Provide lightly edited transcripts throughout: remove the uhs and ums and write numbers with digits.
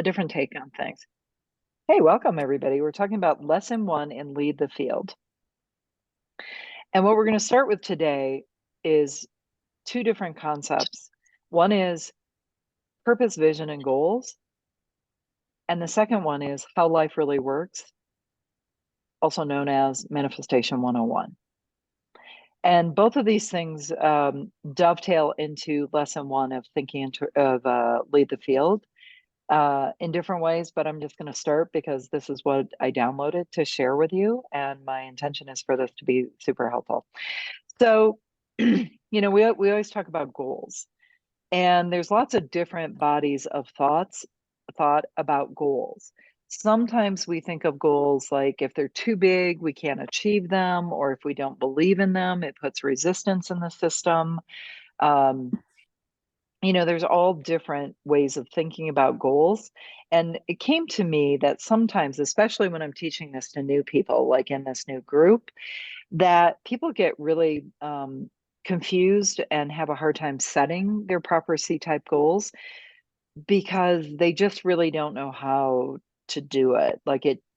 a different take on things. Hey, welcome everybody. We're talking about lesson one in Lead the Field. And what we're going to start with today is two different concepts. One is purpose, vision, and goals. And the second one is how life really works, also known as Manifestation 101. And both of these things dovetail into lesson one of thinking of Lead the Field in different ways, but I'm just going to start because this is what I downloaded to share with you. And my intention is for this to be super helpful. So, we always talk about goals, and there's lots of different bodies of thought about goals. Sometimes we think of goals like if they're too big, we can't achieve them, or if we don't believe in them, it puts resistance in the system. Um, there's all different ways of thinking about goals. And it came to me that sometimes, especially when I'm teaching this to new people, like in this new group, that people get really confused and have a hard time setting their proper C-type goals because they just really don't know how to do it.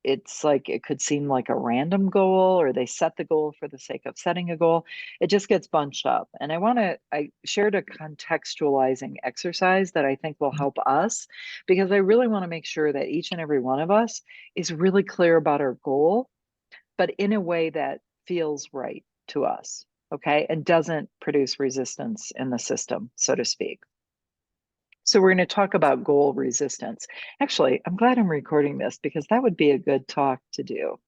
It's like it could seem like a random goal, or they set the goal for the sake of setting a goal. It just gets bunched up. And I shared a contextualizing exercise that I think will help us, because I really want to make sure that each and every one of us is really clear about our goal, but in a way that feels right to us, okay, and doesn't produce resistance in the system, so to speak. So we're going to talk about goal resistance. Actually, I'm glad I'm recording this because that would be a good talk to do.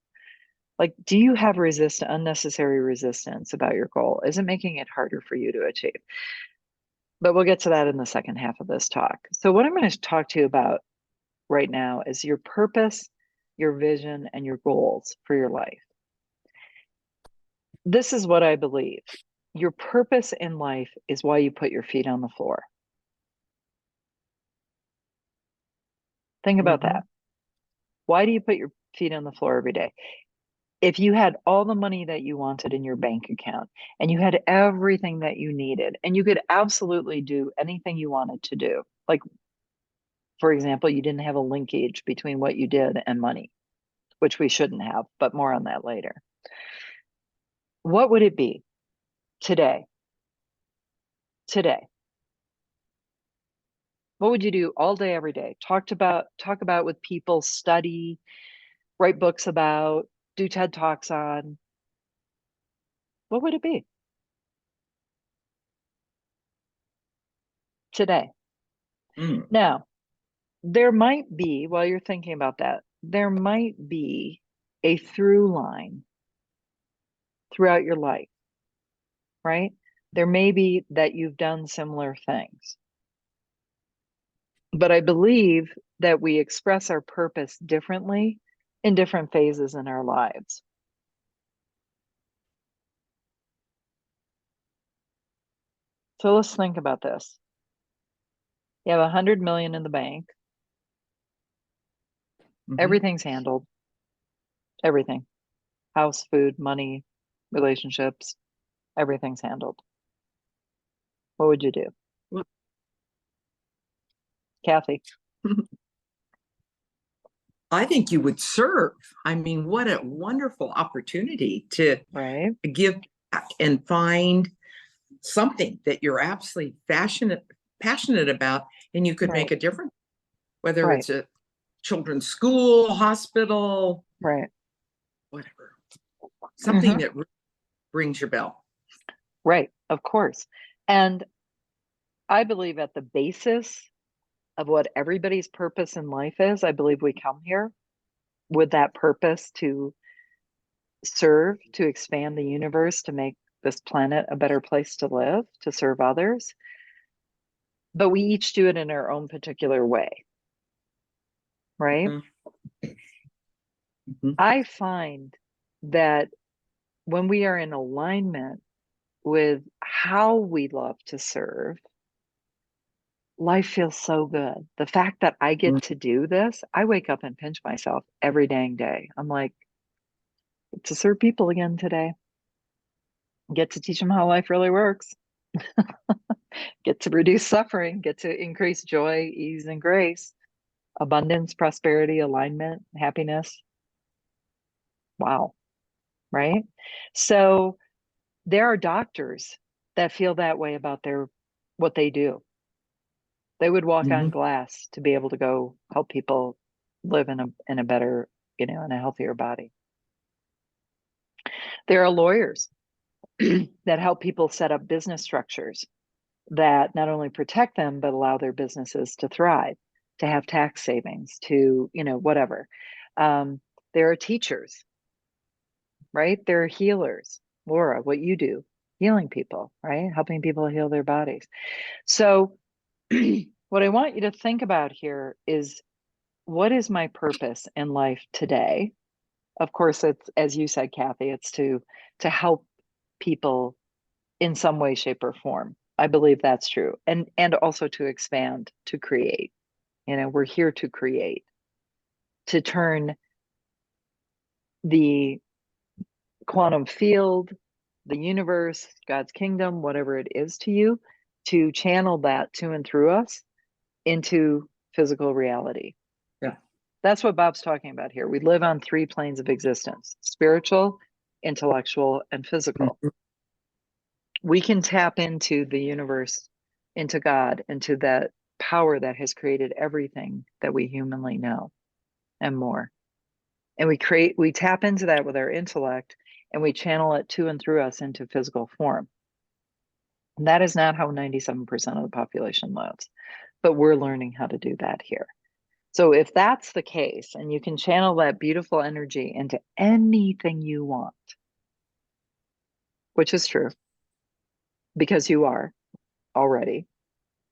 Like, do you have unnecessary resistance about your goal? Is it making it harder for you to achieve? But we'll get to that in the second half of this talk. So what I'm going to talk to you about right now is your purpose, your vision, and your goals for your life. This is what I believe. Your purpose in life is why you put your feet on the floor. Think about that. Why do you put your feet on the floor every day? If you had all the money that you wanted in your bank account and you had everything that you needed and you could absolutely do anything you wanted to do, like, for example, you didn't have a linkage between what you did and money, which we shouldn't have, but more on that later. What would it be today? Today. What would you do all day, every day? Talk about with people, study, write books about, do TED Talks on. What would it be today? Now, there might be, while you're thinking about that, there might be a through line throughout your life, right? There may be that you've done similar things. But I believe that we express our purpose differently in different phases in our lives. So let's think about this. You have 100 million in the bank. Everything's handled. Everything. House, food, money, relationships, everything's handled. What would you do? Kathy? I think you would serve. I mean, what a wonderful opportunity to give back and find something that you're absolutely passionate about, and you could make a difference, whether it's a children's school, hospital, whatever, something that rings your bell. Right, of course. And I believe at the basis of what everybody's purpose in life is, I believe we come here with that purpose to serve, to expand the universe, to make this planet a better place to live, to serve others. But we each do it in our own particular way, right? I find that when we are in alignment with how we love to serve, life feels so good. The fact that I get to do this, I wake up and pinch myself every dang day. I'm like, to serve people again today. Get to teach them how life really works. Get to reduce suffering, get to increase joy, ease, and grace. abundance, prosperity, alignment, happiness. Wow, right? So there are doctors that feel that way about their what they do. They would walk on Mhm. glass to be able to go help people live in a better, in a healthier body. There are lawyers that help people set up business structures that not only protect them but allow their businesses to thrive, to have tax savings, to, whatever. Um, there are teachers, right? There are healers. Laura, what you do, healing people, right? Helping people heal their bodies. So, what I want you to think about here is, what is my purpose in life today? Of course, it's, as you said, Kathy, it's to help people in some way, shape, or form. I believe that's true. And also to expand, to create. We're here to create, to turn the quantum field, the universe, God's kingdom, whatever it is to you, to channel that to and through us into physical reality. Yeah. That's what Bob's talking about here. We live on three planes of existence: spiritual, intellectual, and physical. Mhm. We can tap into the universe, into God, into that power that has created everything that we humanly know and more. And we tap into that with our intellect, and we channel it to and through us into physical form. And that is not how 97% of the population lives, but we're learning how to do that here. So if that's the case, and you can channel that beautiful energy into anything you want, which is true, because you are already,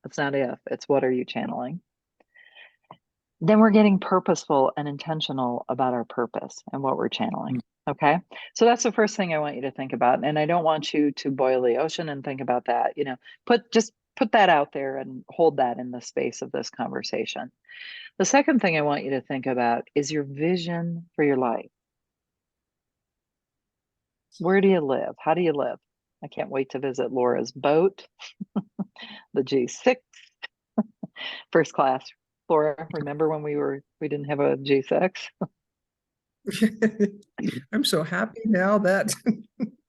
it's not if, it's what are you channeling? Then we're getting purposeful and intentional about our purpose and what we're channeling. Okay. So that's the first thing I want you to think about. And I don't want you to boil the ocean and think about that. Put that out there and hold that in the space of this conversation. The second thing I want you to think about is your vision for your life. Where do you live? How do you live? I can't wait to visit Laura's boat, the G6, first class. Laura, remember when we didn't have a G6, I'm so happy now that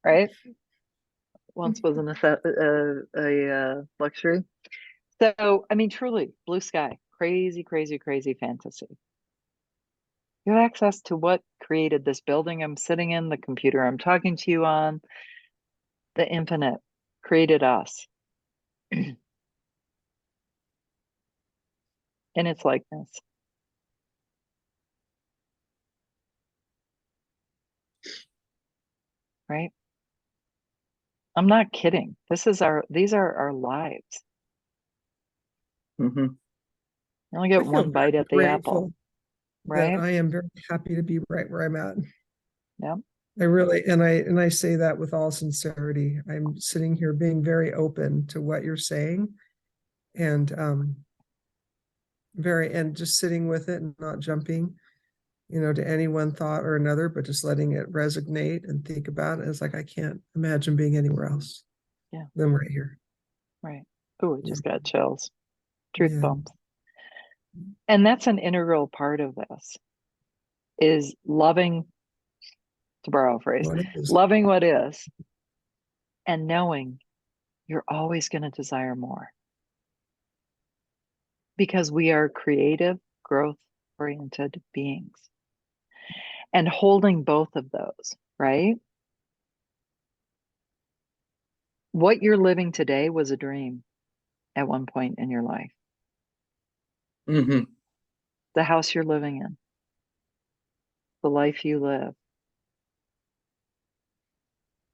right? Once was a luxury. So, I mean, truly, blue sky, crazy, crazy, crazy fantasy. You have access to what created this building I'm sitting in, the computer I'm talking to you on, the infinite created us in its likeness, right? I'm not kidding. These are our lives. Mhm. You only I get feel one bite very at the apple, grateful that right? I am very happy to be right where I'm at. Yeah. I really, and I say that with all sincerity. I'm sitting here being very open to what you're saying, and and just sitting with it and not jumping, to any one thought or another, but just letting it resonate and think about it. It's like I can't imagine being anywhere else Yeah. than right here. Right. Oh, I Yeah. just got chills. Truth Yeah. bumps. And that's an integral part of this is loving, to borrow a phrase, What is? loving what is and knowing you're always going to desire more because we are creative, growth oriented beings, and holding both of those, right? What you're living today was a dream at one point in your life. Mhm. The house you're living in, the life you live,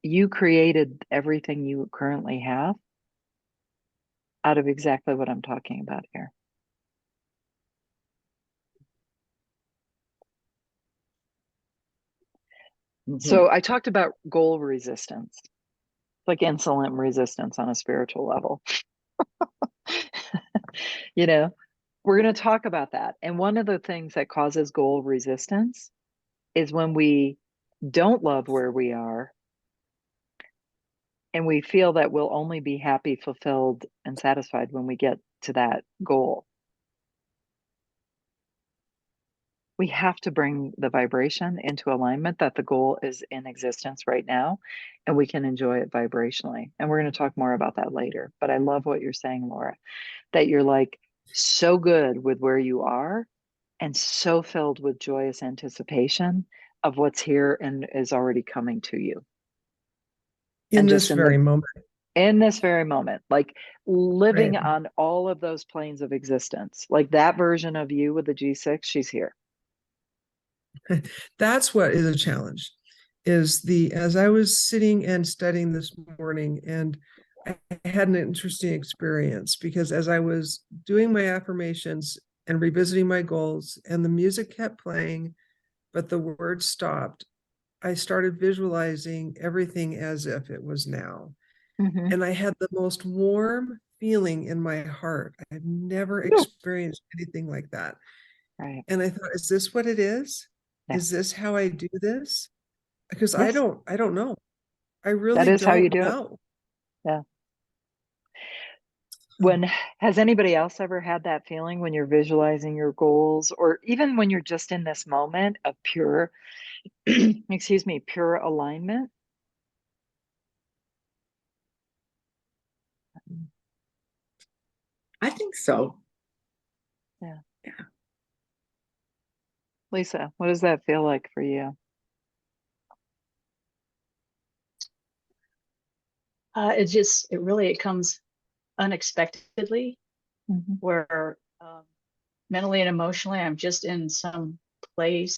you created everything you currently have out of exactly what I'm talking about here. Mhm. So I talked about goal resistance, like insulin resistance on a spiritual level. you know, we're going to talk about that. And one of the things that causes goal resistance is when we don't love where we are and we feel that we'll only be happy, fulfilled, and satisfied when we get to that goal. We have to bring the vibration into alignment that the goal is in existence right now, and we can enjoy it vibrationally. And we're going to talk more about that later. But I love what you're saying, Laura, that you're like so good with where you are and so filled with joyous anticipation of what's here and is already coming to you. In And just this very moment. in this very moment, like living Right. on all of those planes of existence, like that version of you with the G6, she's here. That's what is a challenge, is as I was sitting and studying this morning, and I had an interesting experience, because as I was doing my affirmations and revisiting my goals, and the music kept playing, but the words stopped, I started visualizing everything as if it was now. Mm-hmm. And I had the most warm feeling in my heart. I've never Whew. experienced anything like that. Right. And I thought, is this what it is? Yeah. Is this how I do this? Because Yes. I don't know. I That really is how you don't do it. know. Yeah. Huh. When has anybody else ever had that feeling when you're visualizing your goals, or even when you're just in this moment of pure, excuse me, pure alignment? I think so. Yeah. Yeah. Lisa, what does that feel like for you? It comes unexpectedly, Mm-hmm. where mentally and emotionally I'm just in some place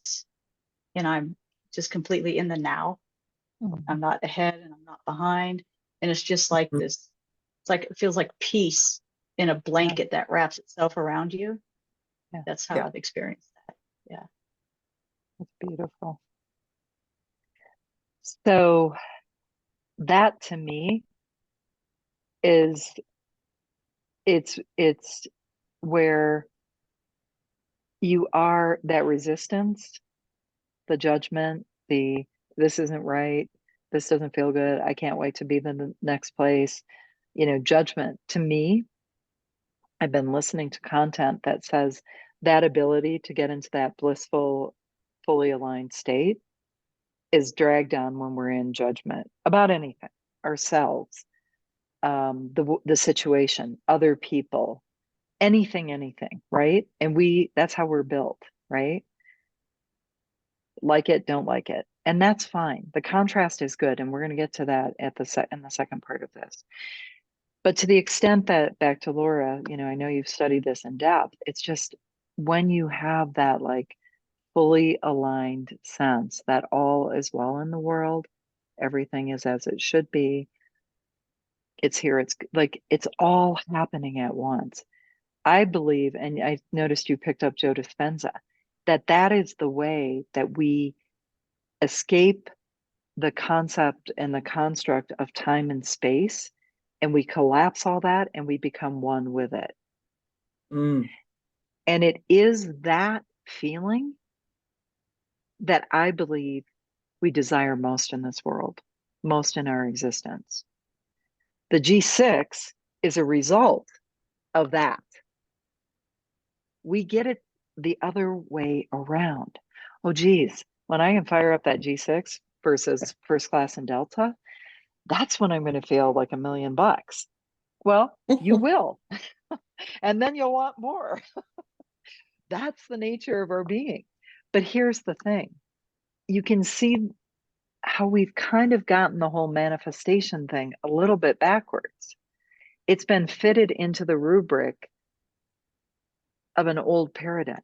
and I'm just completely in the now. Mm-hmm. I'm not ahead and I'm not behind. And it's just like Mhm. this, it's like it feels like peace in a Yeah. blanket that wraps itself around you. Yeah. That's how Yeah. I've experienced that. Yeah. That's beautiful. So that to me is it's where you are that resistance, the judgment, the this isn't right, this doesn't feel good, I can't wait to be the next place. Judgment to me, I've been listening to content that says that ability to get into that blissful, fully aligned state is dragged on when we're in judgment about anything, ourselves, the situation, other people, anything, right? And that's how we're built, right? Like it, don't like it. And that's fine. The contrast is good. And we're going to get to that in the second part of this. But to the extent that, back to Laura, I know you've studied this in depth. It's just when you have that like fully aligned sense that all is well in the world, everything is as it should be. It's here. It's like it's all happening at once. I believe, and I noticed you picked up Joe Dispenza, that is the way that we escape the concept and the construct of time and space, and we collapse all that and we become one with it. Mm. And it is that feeling that I believe we desire most in this world, most in our existence. The G6 is a result of that. We get it the other way around. Oh, geez, when I can fire up that G6 versus first class and Delta, that's when I'm going to feel like $1,000,000. Well, you will. And then you'll want more. That's the nature of our being. But here's the thing, you can see how we've kind of gotten the whole manifestation thing a little bit backwards. It's been fitted into the rubric of an old paradigm.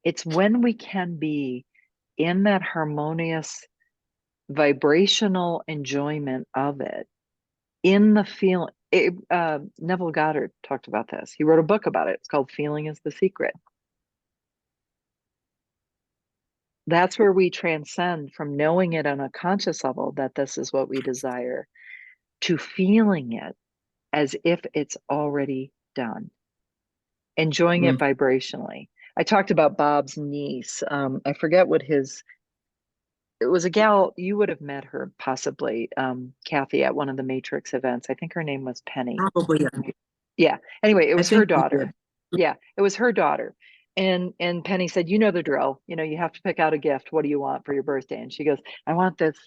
It's when we can be in that harmonious vibrational enjoyment of it, in the feeling. Neville Goddard talked about this. He wrote a book about it. It's called Feeling is the Secret. That's where we transcend from knowing it on a conscious level that this is what we desire to feeling it as if it's already done, enjoying it Mm. vibrationally. I talked about Bob's niece. I forget what it was a gal, you would have met her possibly, Kathy, at one of the Matrix events. I think her name was Penny. Probably. Yeah. Anyway, it I was her think you daughter. did. Yeah, it was her daughter. And Penny said, you know the drill. You have to pick out a gift. What do you want for your birthday? And she goes, I want this,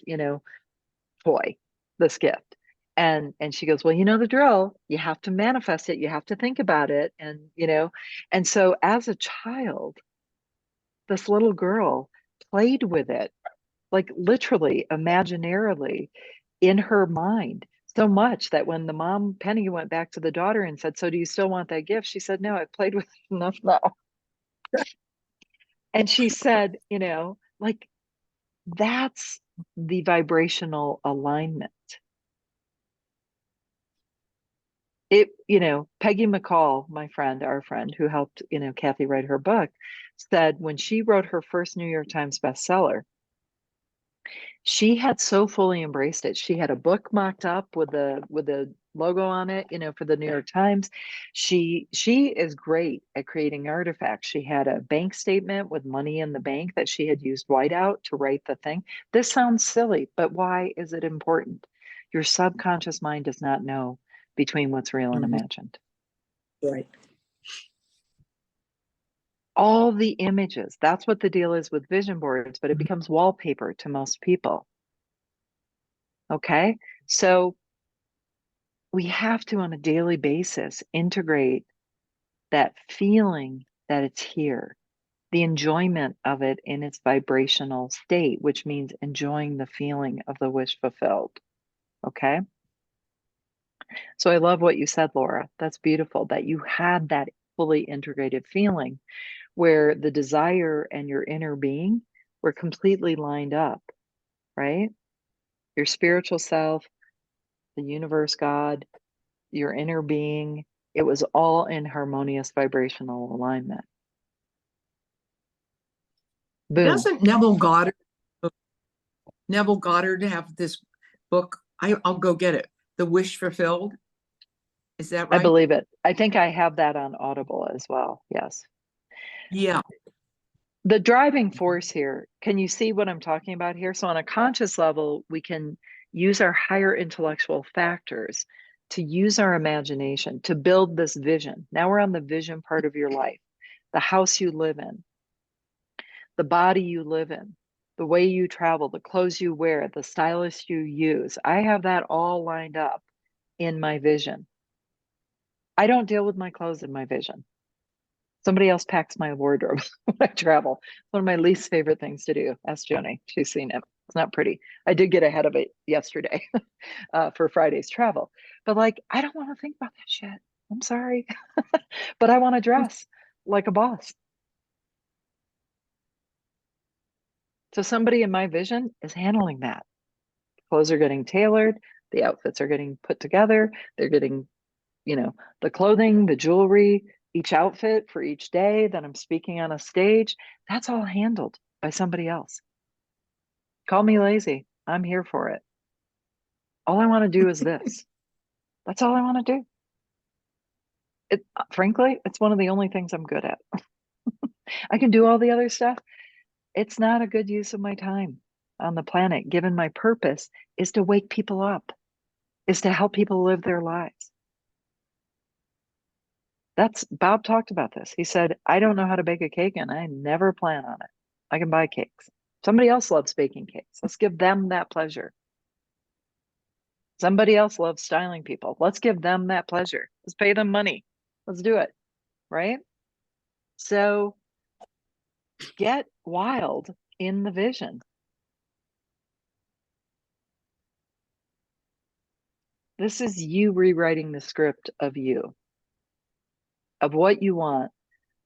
toy, this gift. And she goes, well, you know the drill. You have to manifest it. You have to think about it. And so as a child, this little girl played with it, like literally, imaginarily in her mind. So much that when the mom, Penny, went back to the daughter and said, so do you still want that gift? She said, no, I've played with it enough now. And she said, like that's the vibrational alignment. Peggy McCall, my friend, our friend who helped, Kathy write her book, said when she wrote her first New York Times bestseller, she had so fully embraced it. She had a book mocked up with the logo on it, for the New York Times. She is great at creating artifacts. She had a bank statement with money in the bank that she had used whiteout to write the thing. This sounds silly, but why is it important? Your subconscious mind does not know between what's real and imagined. Right. All the images, that's what the deal is with vision boards, but it becomes wallpaper to most people. Okay, so we have to, on a daily basis, integrate that feeling that it's here, the enjoyment of it in its vibrational state, which means enjoying the feeling of the wish fulfilled. Okay, so I love what you said, Laura. That's beautiful that you had that fully integrated feeling where the desire and your inner being were completely lined up, right? Your spiritual self, the universe, God, your inner being, it was all in harmonious vibrational alignment. Boom. Doesn't Neville Goddard have this book? I'll go get it. The Wish Fulfilled. Is that right? I believe it. I think I have that on Audible as well. Yes. Yeah. The driving force here, can you see what I'm talking about here? So on a conscious level, we can use our higher intellectual factors to use our imagination to build this vision. Now we're on the vision part of your life, the house you live in, the body you live in, the way you travel, the clothes you wear, the stylist you use. I have that all lined up in my vision. I don't deal with my clothes in my vision. Somebody else packs my wardrobe when I travel. It's one of my least favorite things to do. Ask Joni. She's seen it. It's not pretty. I did get ahead of it yesterday for Friday's travel. But like, I don't want to think about that shit. I'm sorry. But I want to dress like a boss. So somebody in my vision is handling that. Clothes are getting tailored. The outfits are getting put together. They're getting, the clothing, the jewelry, each outfit for each day that I'm speaking on a stage. That's all handled by somebody else. Call me lazy. I'm here for it. All I want to do is this. That's all I want to do. Frankly, it's one of the only things I'm good at. I can do all the other stuff. It's not a good use of my time on the planet, given my purpose is to wake people up, is to help people live their lives. Bob talked about this. He said, I don't know how to bake a cake and I never plan on it. I can buy cakes. Somebody else loves baking cakes. Let's give them that pleasure. Somebody else loves styling people. Let's give them that pleasure. Let's pay them money. Let's do it. Right? So get wild in the vision. This is you rewriting the script of you, of what you want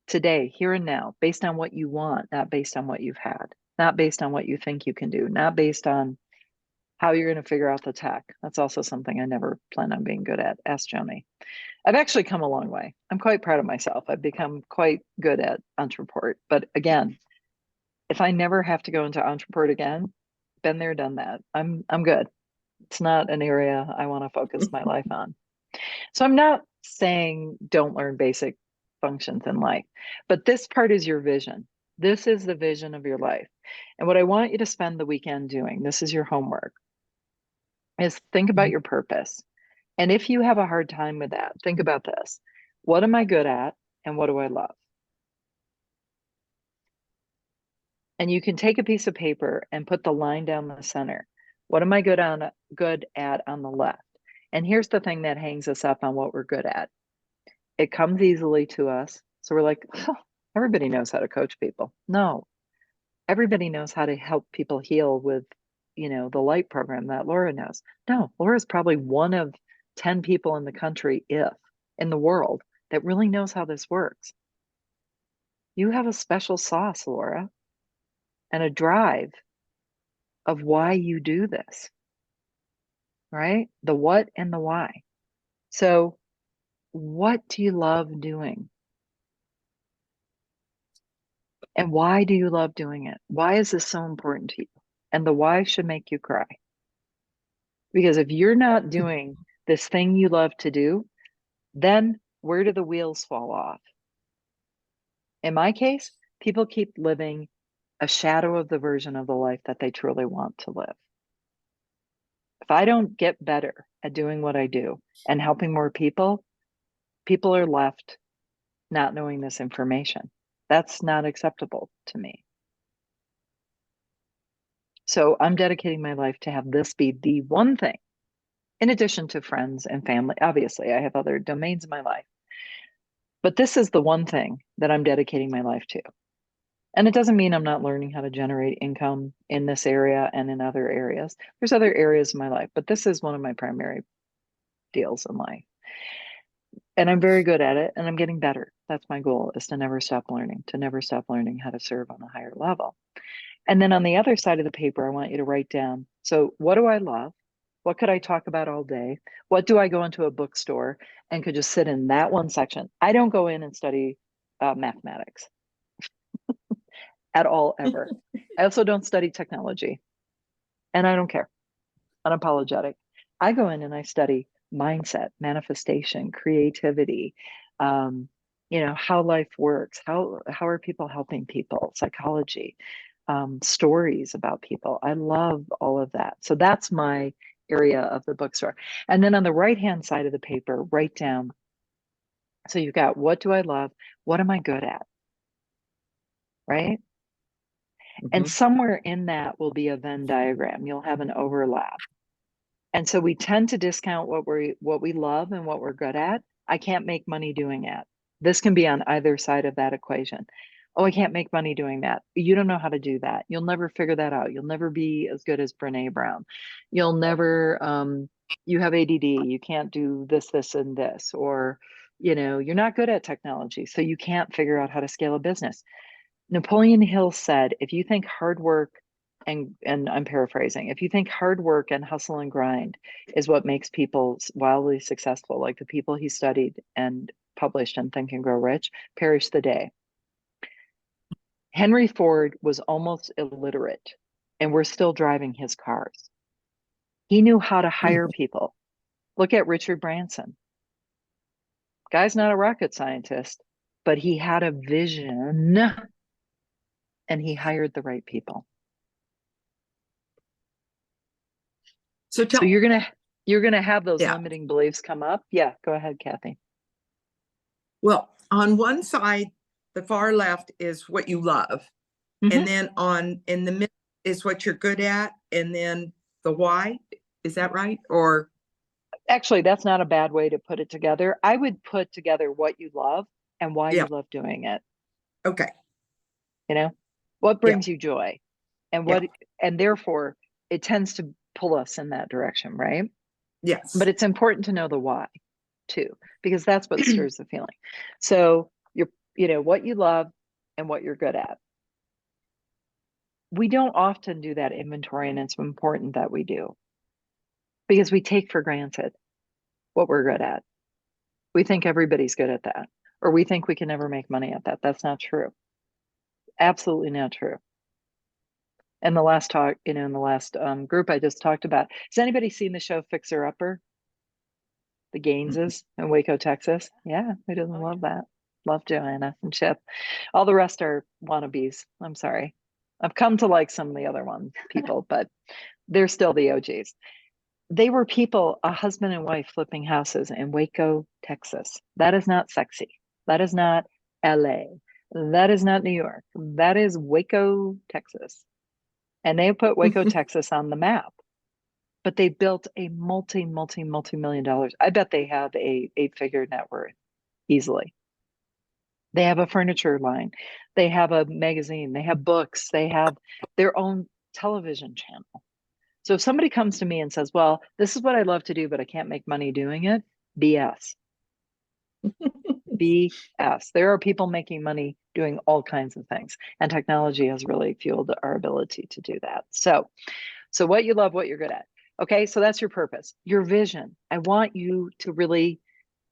today, here and now, based on what you want, not based on what you've had, not based on what you think you can do, not based on how you're going to figure out the tech. That's also something I never plan on being good at. Ask Joni. I've actually come a long way. I'm quite proud of myself. I've become quite good at Entreport. But again, if I never have to go into Entreport again, been there, done that. I'm good. It's not an area I want to focus my life on. So I'm not saying don't learn basic functions in life, but this part is your vision. This is the vision of your life. And what I want you to spend the weekend doing, this is your homework, is think about your purpose. And if you have a hard time with that, think about this. What am I good at and what do I love? And you can take a piece of paper and put the line down the center. What am I good at on the left? And here's the thing that hangs us up on what we're good at. It comes easily to us. So we're like, oh, everybody knows how to coach people. No, everybody knows how to help people heal with, the light program that Laura knows. No, Laura's probably one of 10 people in the country, if in the world, that really knows how this works. You have a special sauce, Laura, and a drive of why you do this, right? The what and the why. So, what do you love doing? And why do you love doing it? Why is this so important to you? And the why should make you cry. Because if you're not doing this thing you love to do, then where do the wheels fall off? In my case, people keep living a shadow of the version of the life that they truly want to live. If I don't get better at doing what I do and helping more people, people are left not knowing this information. That's not acceptable to me. So I'm dedicating my life to have this be the one thing, in addition to friends and family. Obviously, I have other domains in my life, but this is the one thing that I'm dedicating my life to. And it doesn't mean I'm not learning how to generate income in this area and in other areas. There's other areas of my life, but this is one of my primary deals in life. And I'm very good at it and I'm getting better. That's my goal, is to never stop learning how to serve on a higher level. And then on the other side of the paper, I want you to write down, so what do I love? What could I talk about all day? What do I go into a bookstore and could just sit in that one section? I don't go in and study mathematics at all, ever. I also don't study technology, and I don't care. Unapologetic. I go in and I study mindset, manifestation, creativity, how life works, how are people helping people, psychology, stories about people. I love all of that. So that's my area of the bookstore. And then on the right-hand side of the paper, write down, so you've got, what do I love? What am I good at? Right? And somewhere in that will be a Venn diagram. You'll have an overlap. And so we tend to discount what we love and what we're good at. I can't make money doing it. This can be on either side of that equation. Oh, I can't make money doing that. You don't know how to do that. You'll never figure that out. You'll never be as good as Brene Brown. You'll never, you have ADD. You can't do this, and this, or, you're not good at technology. So you can't figure out how to scale a business. Napoleon Hill said, if you think hard work, and I'm paraphrasing, if you think hard work and hustle and grind is what makes people wildly successful, like the people he studied and published in Think and Grow Rich, perish the day. Henry Ford was almost illiterate, and we're still driving his cars. He knew how to hire people. Look at Richard Branson. Guy's not a rocket scientist, but he had a vision and he hired the right people. So you're gonna have those limiting beliefs come up. Yeah, go ahead, Kathy. Well, on one side, the far left is what you love. And then in the middle is what you're good at. And then the why, is that right? Or actually, that's not a bad way to put it together. I would put together what you love and why you love doing it. Okay. What brings you joy, and and therefore it tends to pull us in that direction, right? Yes. But it's important to know the why too, because that's what stirs the feeling. So what you love and what you're good at. We don't often do that inventory, and it's important that we do, because we take for granted what we're good at. We think everybody's good at that, or we think we can never make money at that. That's not true. Absolutely not true. And the last talk, in the last group I just talked about, has anybody seen the show Fixer Upper? The Gaineses in Waco, Texas. Yeah, who doesn't love that? Love Joanna and Chip. All the rest are wannabes. I'm sorry. I've come to like some of the other people, but they're still the OGs. They were people, a husband and wife flipping houses in Waco, Texas. That is not sexy. That is not LA. That is not New York. That is Waco, Texas. And they put Waco, Texas on the map. But they built a multi-million dollars. I bet they have a 8-figure net worth easily. They have a furniture line. They have a magazine. They have books. They have their own television channel. So if somebody comes to me and says, well, this is what I love to do, but I can't make money doing it, BS. BS. There are people making money doing all kinds of things, and technology has really fueled our ability to do that. So what you love, what you're good at. Okay, so that's your purpose, your vision. I want you to really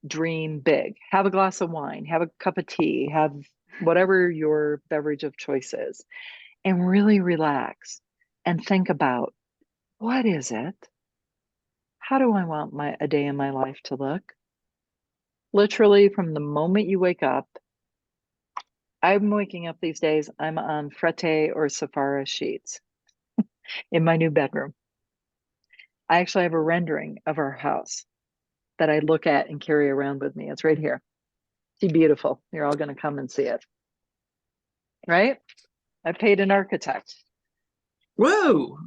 dream big. Have a glass of wine, have a cup of tea, have whatever your beverage of choice is, and really relax and think about, what is it? How do I want a day in my life to look? Literally from the moment you wake up. I'm waking up these days, I'm on Frette or Sephora sheets in my new bedroom. I actually have a rendering of our house that I look at and carry around with me. It's right here. It's beautiful. You're all going to come and see it. Right? I paid an architect. Whoa,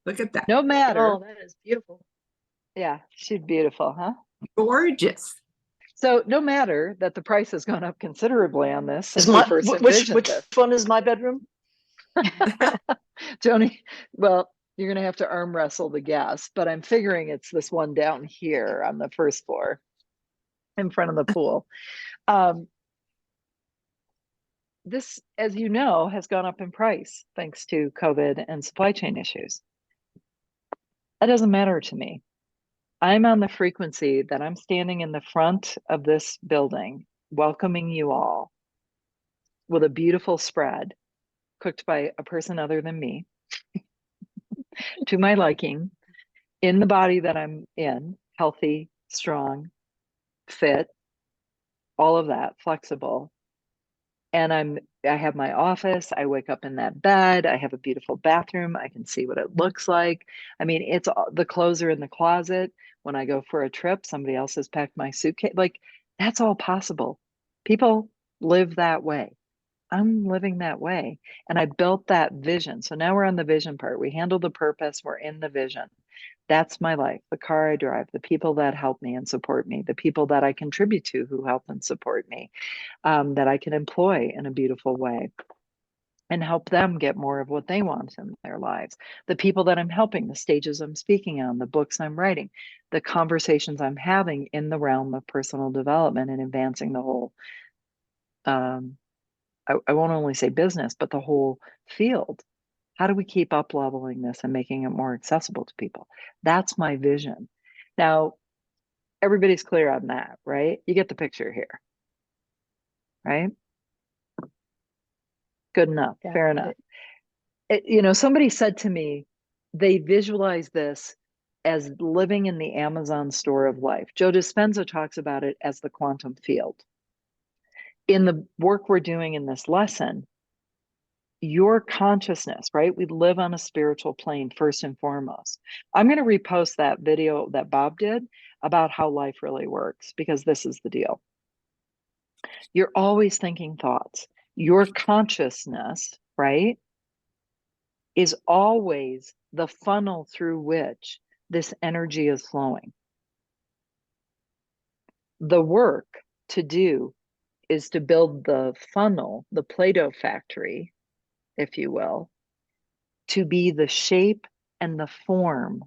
look at that. No matter. Oh, that is beautiful. Yeah, she's beautiful, huh? Gorgeous. So no matter that the price has gone up considerably on this since we first envisioned which this. one is my bedroom? Joni, well, you're going to have to arm wrestle the guess, but I'm figuring it's this one down here on the first floor in front of the pool. This, as you know, has gone up in price thanks to COVID and supply chain issues. That doesn't matter to me. I'm on the frequency that I'm standing in the front of this building, welcoming you all with a beautiful spread cooked by a person other than me to my liking, in the body that I'm in, healthy, strong, fit, all of that, flexible. And I have my office. I wake up in that bed. I have a beautiful bathroom. I can see what it looks like. I mean, it's the clothes are in the closet. When I go for a trip, somebody else has packed my suitcase. Like, that's all possible. People live that way. I'm living that way. And I built that vision. So now we're on the vision part. We handle the purpose. We're in the vision. That's my life, the car I drive, the people that help me and support me, the people that I contribute to who help and support me, that I can employ in a beautiful way and help them get more of what they want in their lives. The people that I'm helping, the stages I'm speaking on, the books I'm writing, the conversations I'm having in the realm of personal development and advancing the whole, I won't only say business, but the whole field. How do we keep up leveling this and making it more accessible to people? That's my vision. Now, everybody's clear on that, right? You get the picture here, right? Good enough, Yeah, fair enough. Somebody said to me, they visualize this as living in the Amazon store of life. Joe Dispenza talks about it as the quantum field. In the work we're doing in this lesson, your consciousness, right? We live on a spiritual plane first and foremost. I'm going to repost that video that Bob did about how life really works, because this is the deal. You're always thinking thoughts. Your consciousness, right, is always the funnel through which this energy is flowing. The work to do is to build the funnel, the Play-Doh factory, if you will, to be the shape and the form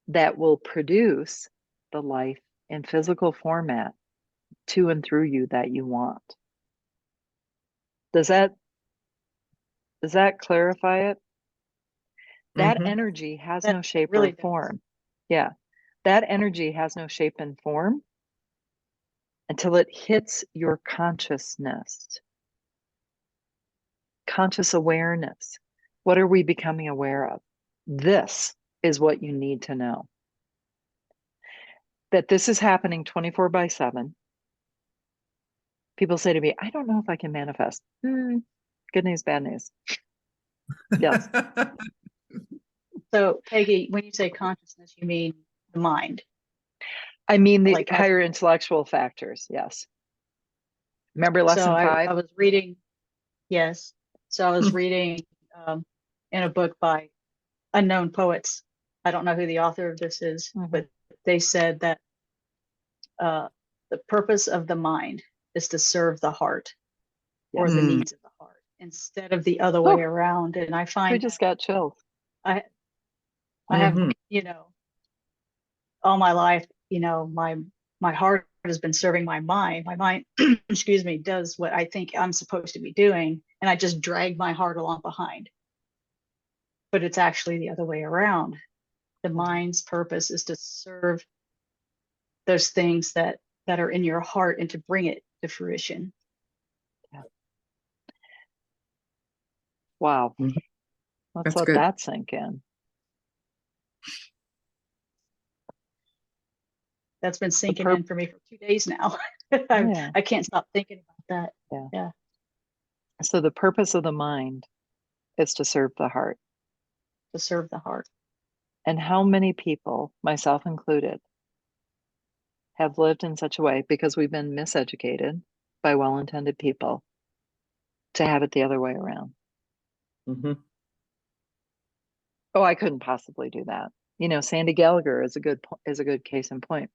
that will produce the life in physical format to and through you that you want. Does that clarify it? That energy has That no shape really or does. form. Yeah. That energy has no shape and form until it hits your consciousness, conscious awareness. What are we becoming aware of? This is what you need to know. That this is happening 24/7. People say to me, I don't know if I can manifest. Good news, bad news. Yes. So, Peggy, when you say consciousness, you mean the mind. I mean the Like higher intellectual factors, yes. Remember So lesson 5? I was reading, yes. So I was reading in a book by unknown poets. I don't know who the author of this is, but they said that the purpose of the mind is to serve the heart or the needs of the heart instead of the other way around. And I We find just got chills. I have, you know, all my life, you know, my heart has been serving my mind. My mind, excuse me, does what I think I'm supposed to be doing, and I just drag my heart along behind. But it's actually the other way around. The mind's purpose is to serve those things that are in your heart and to bring it to fruition. Yeah. Wow. Let's let that sink in. That's been sinking in for me for 2 days now. I can't stop thinking about that. Yeah. So the purpose of the mind is to serve the heart. To serve the heart. And how many people, myself included, have lived in such a way because we've been miseducated by well-intended people to have it the other way around. Oh, I couldn't possibly do that. You know, Sandy Gallagher is a good case in point.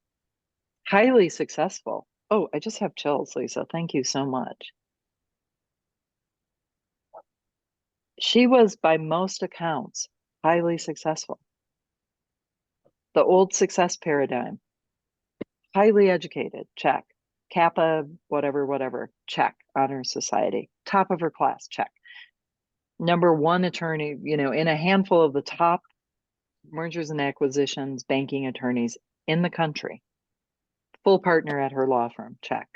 Highly successful. Oh, I just have chills, Lisa. Thank you so much. She was, by most accounts, highly successful. The old success paradigm. Highly educated, check. Kappa, whatever, check. Honor society. Top of her class, check. Number one attorney, you know, in a handful of the top mergers and acquisitions banking attorneys in the country. Full partner at her law firm, check.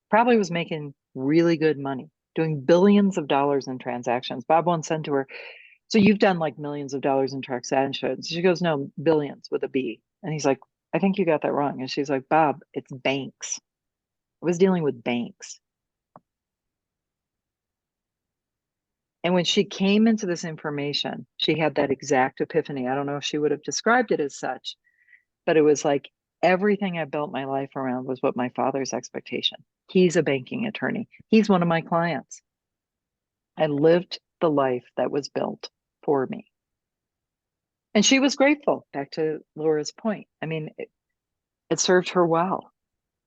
Probably was making really good money, doing billions of dollars in transactions. Bob once said to her, so you've done like millions of dollars in transactions. She goes, no, billions with a B. And he's like, I think you got that wrong. And she's like, Bob, it's banks. I was dealing with banks. And when she came into this information, she had that exact epiphany. I don't know if she would have described it as such, but it was like everything I built my life around was what my father's expectation. He's a banking attorney. He's one of my clients. I lived the life that was built for me. And she was grateful, back to Laura's point. I mean, it served her well.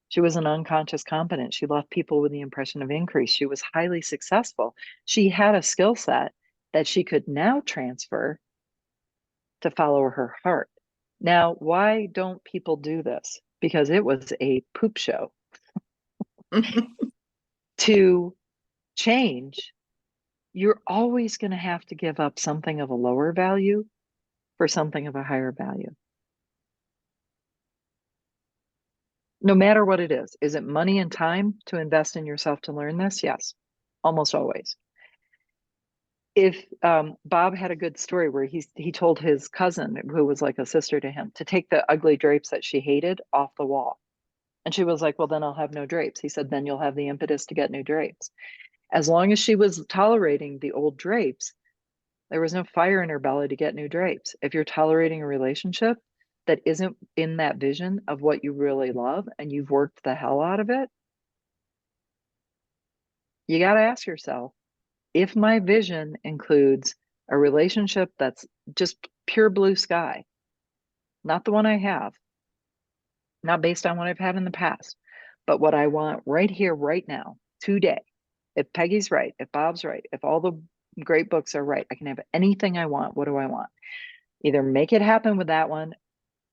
She was an unconscious competent. She left people with the impression of increase. She was highly successful. She had a skill set that she could now transfer to follow her heart. Now, why don't people do this? Because it was a poop show. To change, you're always going to have to give up something of a lower value for something of a higher value. No matter what it is. Is it money and time to invest in yourself to learn this? Yes, almost always. If Bob had a good story where he told his cousin, who was like a sister to him, to take the ugly drapes that she hated off the wall. And she was like, well, then I'll have no drapes. He said, then you'll have the impetus to get new drapes. As long as she was tolerating the old drapes, there was no fire in her belly to get new drapes. If you're tolerating a relationship that isn't in that vision of what you really love and you've worked the hell out of it, you got to ask yourself, if my vision includes a relationship that's just pure blue sky, not the one I have, not based on what I've had in the past, but what I want right here, right now, today. If Peggy's right, if Bob's right, if all the great books are right, I can have anything I want. What do I want? Either make it happen with that one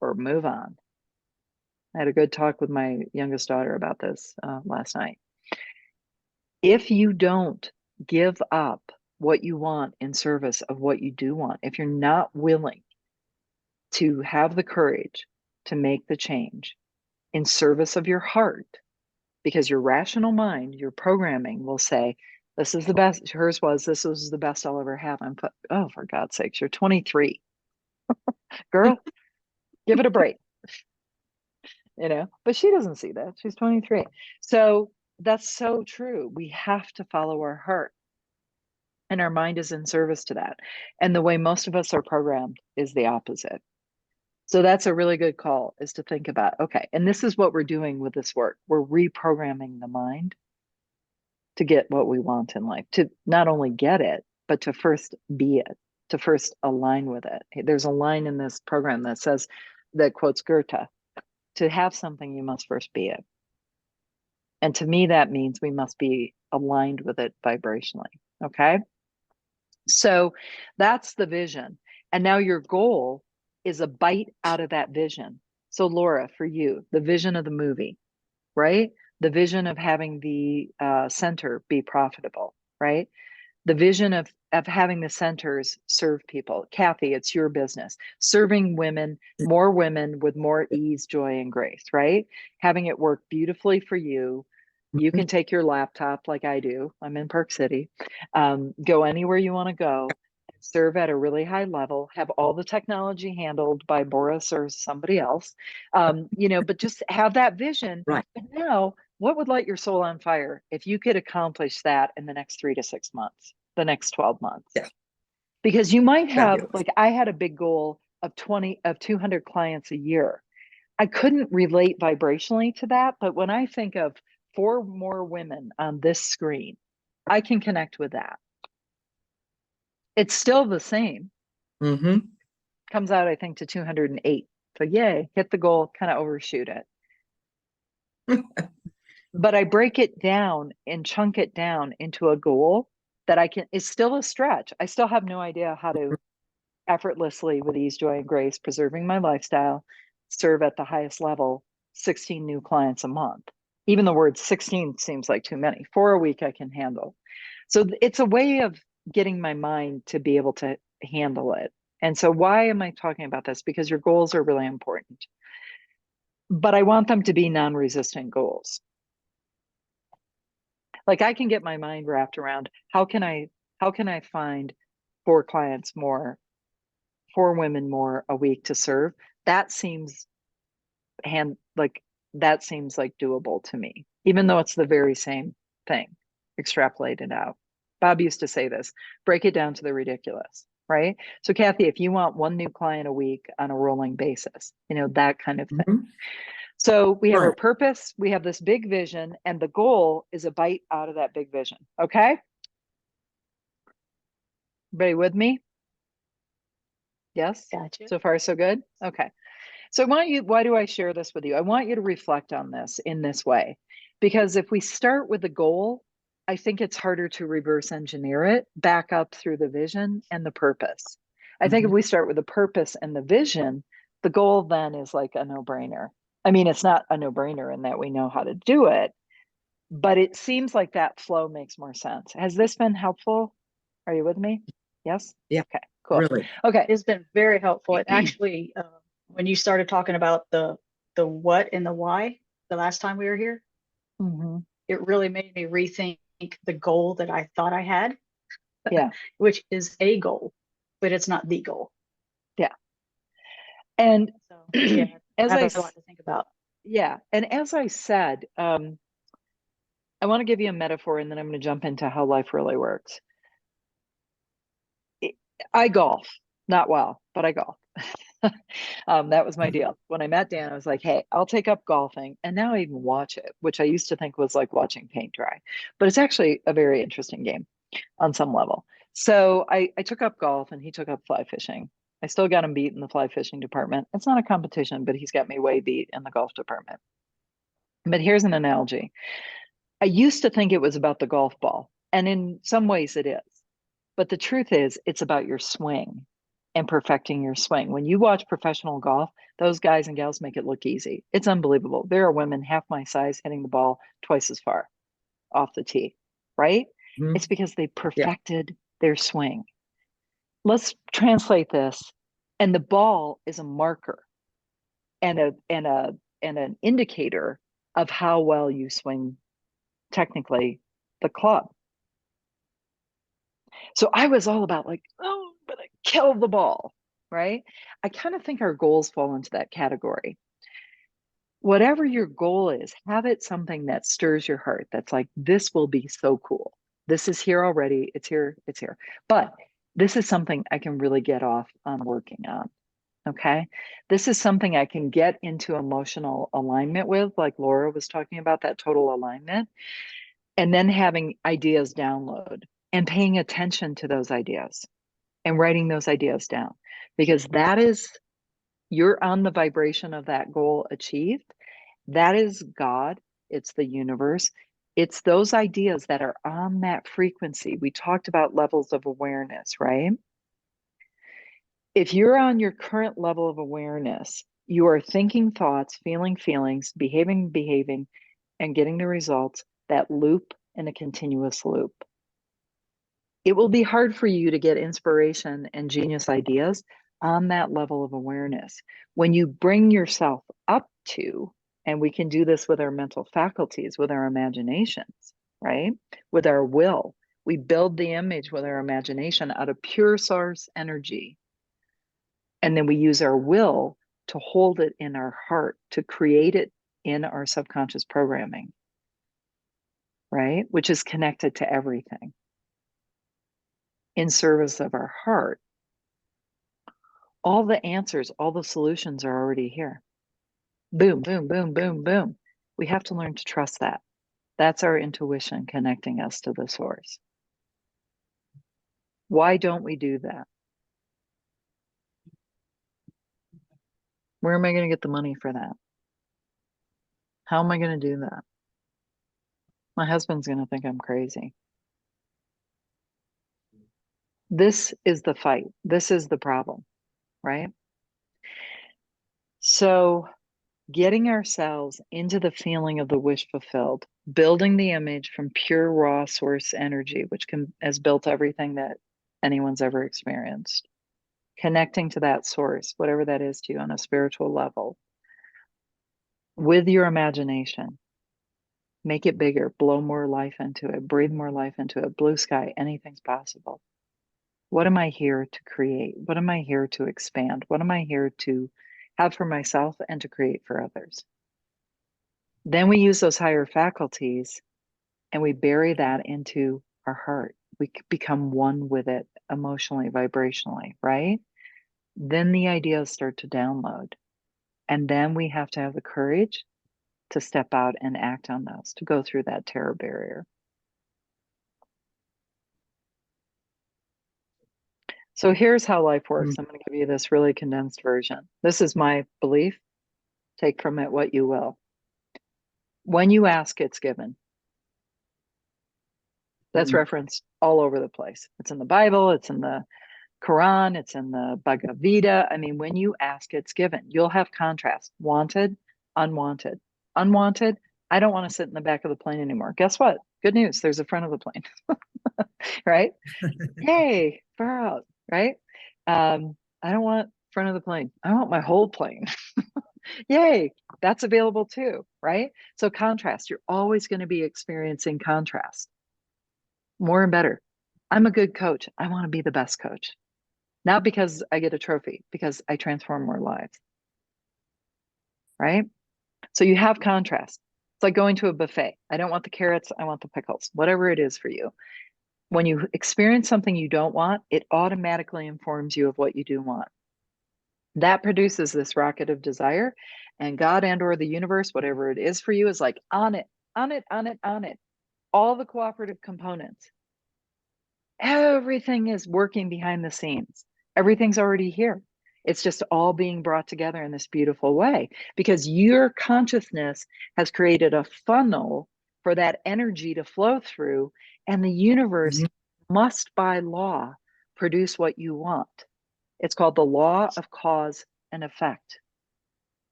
or move on. I had a good talk with my youngest daughter about this last night. If you don't give up what you want in service of what you do want, if you're not willing to have the courage to make the change in service of your heart, because your rational mind, your programming will say, this is the best. Hers was, this was the best I'll ever have. Oh, for God's sakes, you're 23. Girl, give it a break. You know, but she doesn't see that. She's 23. So that's so true. We have to follow our heart. And our mind is in service to that. And the way most of us are programmed is the opposite. So that's a really good call, is to think about, okay, and this is what we're doing with this work. We're reprogramming the mind to get what we want in life, to not only get it, but to first be it, to first align with it. There's a line in this program that says, that quotes Goethe, to have something, you must first be it. And to me, that means we must be aligned with it vibrationally. Okay. So that's the vision. And now your goal is a bite out of that vision. So, Laura, for you, the vision of the movie, right? The vision of having the center be profitable, right? The vision of having the centers serve people. Kathy, it's your business. Serving women with more ease, joy, and grace, right? Having it work beautifully for you. You can take your laptop like I do. I'm in Park City. Go anywhere you want to go, serve at a really high level, have all the technology handled by Boris or somebody else, but just have that vision. Right. But now, what would light your soul on fire if you could accomplish that in the next 3 to 6 months, the next 12 months? Yeah. Because you might have, Fabulous. like I had a big goal of 200 clients a year. I couldn't relate vibrationally to that, but when I think of 4 more women on this screen, I can connect with that. It's still the same. Mm-hmm. Comes out, I think, to 208. So yay, hit the goal, kind of overshoot it. But I break it down and chunk it down into a goal that it's still a stretch. I still have no idea how to effortlessly, with ease, joy, and grace, preserving my lifestyle, serve at the highest level, 16 new clients a month. Even the word 16 seems like too many. 4 a week I can handle. So it's a way of getting my mind to be able to handle it. And so why am I talking about this? Because your goals are really important. But I want them to be non-resistant goals. Like I can get my mind wrapped around how can I find 4 clients more, 4 women more a week to serve? That seems like doable to me, even though it's the very same thing extrapolated out. Bob used to say this, break it down to the ridiculous, right? So Kathy, if you want 1 new client a week on a rolling basis, that kind of thing. Mm-hmm. So we have Right. our purpose, we have this big vision, and the goal is a bite out of that big vision. Okay? Everybody with me? Yes? Gotcha. So far, so good? Okay. So why do I share this with you? I want you to reflect on this in this way, because if we start with the goal, I think it's harder to reverse engineer it back up through the vision and the purpose. I think if we start with the purpose and the vision, the goal then is like a no-brainer. I mean, it's not a no-brainer in that we know how to do it, but it seems like that flow makes more sense. Has this been helpful? Are you with me? Yes? Yeah. Okay, cool. Really. Okay. It's been very helpful. It actually, when you started talking about the what and the why the last time we were here, it really made me rethink the goal that I thought I had. Yeah. Which is a goal, but it's not the goal. Yeah. And so, yeah, as I have a lot to think about. Yeah. And as I said, I want to give you a metaphor and then I'm going to jump into how life really works. I golf, not well, but I golf. That was my deal. When I met Dan, I was like, hey, I'll take up golfing. And now I even watch it, which I used to think was like watching paint dry. But it's actually a very interesting game on some level. So I took up golf and he took up fly fishing. I still got him beat in the fly fishing department. It's not a competition, but he's got me way beat in the golf department. But here's an analogy. I used to think it was about the golf ball, and in some ways it is. But the truth is, it's about your swing and perfecting your swing. When you watch professional golf, those guys and gals make it look easy. It's unbelievable. There are women half my size hitting the ball twice as far off the tee, right? Mm-hmm. It's because they perfected their swing. Let's translate this. And the ball is a marker and an indicator of how well you swing technically the club. So I was all about like, oh, but I killed the ball, right? I kind of think our goals fall into that category. Whatever your goal is, have it something that stirs your heart. That's like, this will be so cool. This is here already. It's here. It's here. But this is something I can really get off on working on. Okay. This is something I can get into emotional alignment with, like Laura was talking about, that total alignment, and then having ideas download and paying attention to those ideas and writing those ideas down, because that is, you're on the vibration of that goal achieved. That is God. It's the universe. It's those ideas that are on that frequency. We talked about levels of awareness, right? If you're on your current level of awareness, you are thinking thoughts, feeling feelings, behaving, and getting the results that loop in a continuous loop. It will be hard for you to get inspiration and genius ideas on that level of awareness. When you bring yourself up to, and we can do this with our mental faculties, with our imaginations, right? With our will, we build the image with our imagination out of pure source energy. And then we use our will to hold it in our heart, to create it in our subconscious programming, right? Which is connected to everything in service of our heart. All the answers, all the solutions are already here. Boom, boom, boom, boom, boom. We have to learn to trust that. That's our intuition connecting us to the source. Why don't we do that? Where am I going to get the money for that? How am I going to do that? My husband's going to think I'm crazy. This is the fight. This is the problem, right? So, getting ourselves into the feeling of the wish fulfilled, building the image from pure raw source energy, which has built everything that anyone's ever experienced, connecting to that source, whatever that is to you on a spiritual level, with your imagination. Make it bigger, blow more life into it, breathe more life into it, blue sky, anything's possible. What am I here to create? What am I here to expand? What am I here to have for myself and to create for others? Then we use those higher faculties and we bury that into our heart. We become one with it emotionally, vibrationally, right? Then the ideas start to download. And then we have to have the courage to step out and act on those, to go through that terror barrier. So here's how life works. I'm going to give you this really condensed version. This is my belief. Take from it what you will. When you ask, it's given. That's referenced all over the place. It's in the Bible, it's in the Quran, it's in the Bhagavad Gita. I mean, when you ask, it's given. You'll have contrast. Wanted, unwanted. Unwanted, I don't want to sit in the back of the plane anymore. Guess what? Good news. There's a front of the plane. Right? Yay, far out. Right? I don't want front of the plane. I want my whole plane. Yay, that's available too. Right? So contrast. You're always going to be experiencing contrast. More and better. I'm a good coach. I want to be the best coach. Not because I get a trophy, because I transform more lives. Right? So you have contrast. It's like going to a buffet. I don't want the carrots, I want the pickles, whatever it is for you. When you experience something you don't want, it automatically informs you of what you do want. That produces this rocket of desire, and God and or the universe, whatever it is for you, is like on it, on it, on it, on it. All the cooperative components. Everything is working behind the scenes. Everything's already here. It's just all being brought together in this beautiful way because your consciousness has created a funnel for that energy to flow through, and the universe must, by law, produce what you want. It's called the law of cause and effect.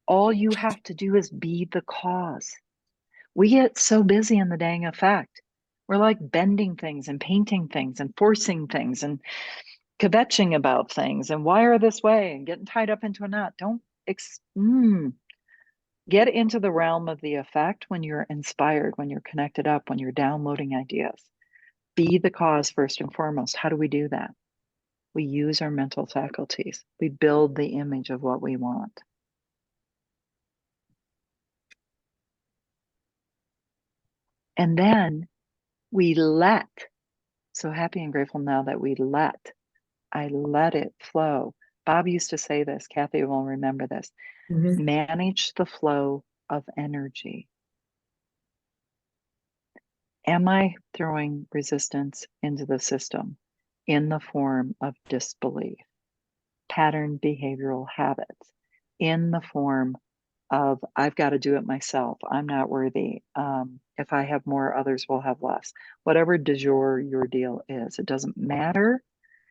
All you have to do is be the cause. We get so busy in the dang effect. We're like bending things and painting things and forcing things and kvetching about things and why are this way and getting tied up into a knot. Don't get into the realm of the effect when you're inspired, when you're connected up, when you're downloading ideas. Be the cause first and foremost. How do we do that? We use our mental faculties. We build the image of what we want. And then we let, so happy and grateful now that I let it flow. Bob used to say this, Kathy will remember this. Mhm. Manage the flow of energy. Am I throwing resistance into the system in the form of disbelief, pattern behavioral habits, in the form of I've got to do it myself, I'm not worthy, if I have more, others will have less. Whatever du jour your deal is, it doesn't matter,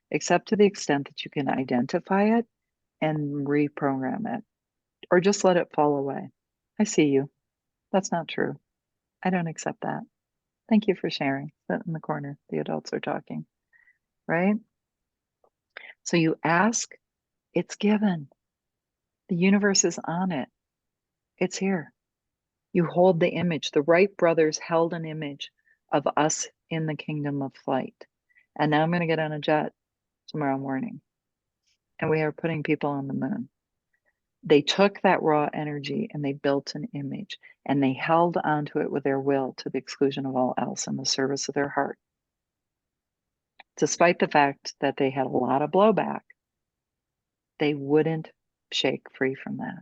except to the extent that you can identify it and reprogram it, or just let it fall away. I see you. That's not true. I don't accept that. Thank you for sharing. Sit in the corner. The adults are talking, right? So you ask, it's given. The universe is on it. It's here. You hold the image. The Wright brothers held an image of us in the kingdom of flight. And now I'm going to get on a jet tomorrow morning. And we are putting people on the moon. They took that raw energy and they built an image and they held onto it with their will to the exclusion of all else in the service of their heart. Despite the fact that they had a lot of blowback, they wouldn't shake free from that.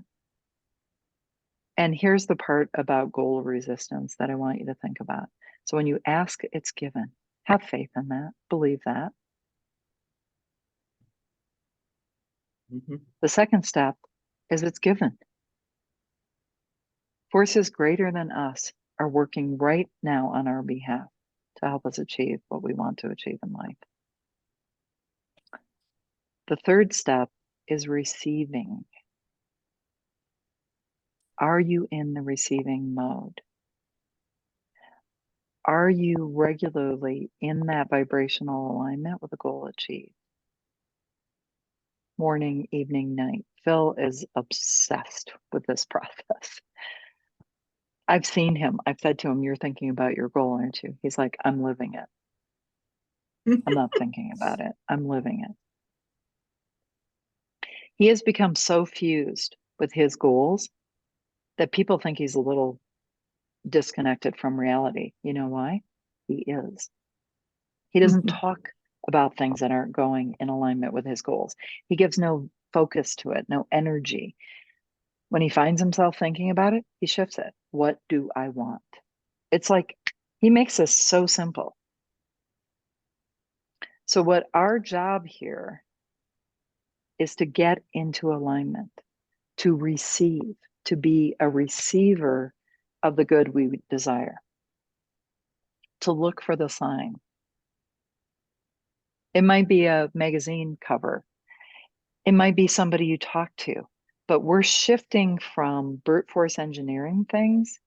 And here's the part about goal resistance that I want you to think about. So when you ask, it's given. Have faith in that. Believe that. Mhm. The second step is it's given. Forces greater than us are working right now on our behalf to help us achieve what we want to achieve in life. The third step is receiving. Are you in the receiving mode? Are you regularly in that vibrational alignment with a goal achieved? Morning, evening, night. Phil is obsessed with this process. I've seen him. I've said to him, you're thinking about your goal, aren't you? He's like, I'm living it. I'm not thinking about it. I'm living it. He has become so fused with his goals that people think he's a little disconnected from reality. You know why? He is. He doesn't talk about things that aren't going in alignment with his goals. He gives no focus to it, no energy. When he finds himself thinking about it, he shifts it. What do I want? It's like he makes this so simple. So, what our job here is to get into alignment, to receive, to be a receiver of the good we desire, to look for the sign. It might be a magazine cover, it might be somebody you talk to, but we're shifting from brute force engineering things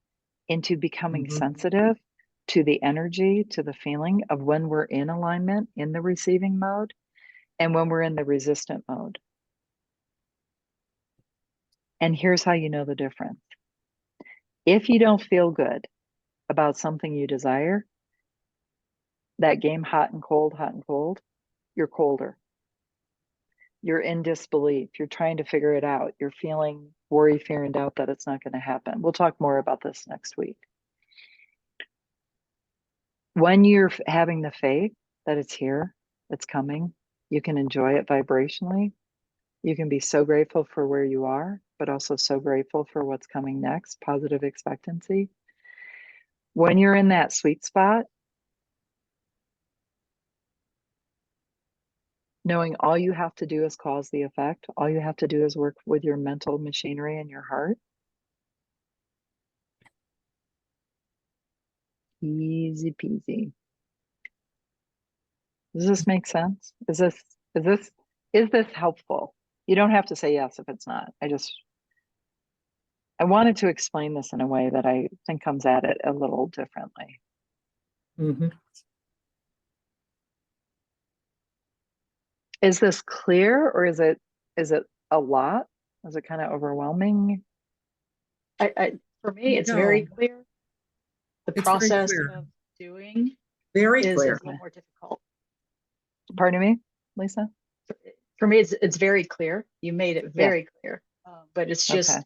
into becoming Mhm. sensitive to the energy, to the feeling of when we're in alignment, in the receiving mode, and when we're in the resistant mode. And here's how you know the difference. If you don't feel good about something you desire, that game hot and cold, you're colder. You're in disbelief. You're trying to figure it out. You're feeling worry, fear, and doubt that it's not going to happen. We'll talk more about this next week. When you're having the faith that it's here, it's coming, you can enjoy it vibrationally. You can be so grateful for where you are, but also so grateful for what's coming next, positive expectancy. When you're in that sweet spot, knowing all you have to do is cause the effect, all you have to do is work with your mental machinery and your heart. Easy peasy. Does this make sense? Is this helpful? You don't have to say yes if it's not. I wanted to explain this in a way that I think comes at it a little differently. Mhm. Is this clear, or is it a lot? Is it kind of overwhelming? For me, it's very clear. The It's very process clear. of doing Very is a clear. little more difficult. Pardon me, Lisa? For me, it's very clear. You made it very clear, but it's just Okay.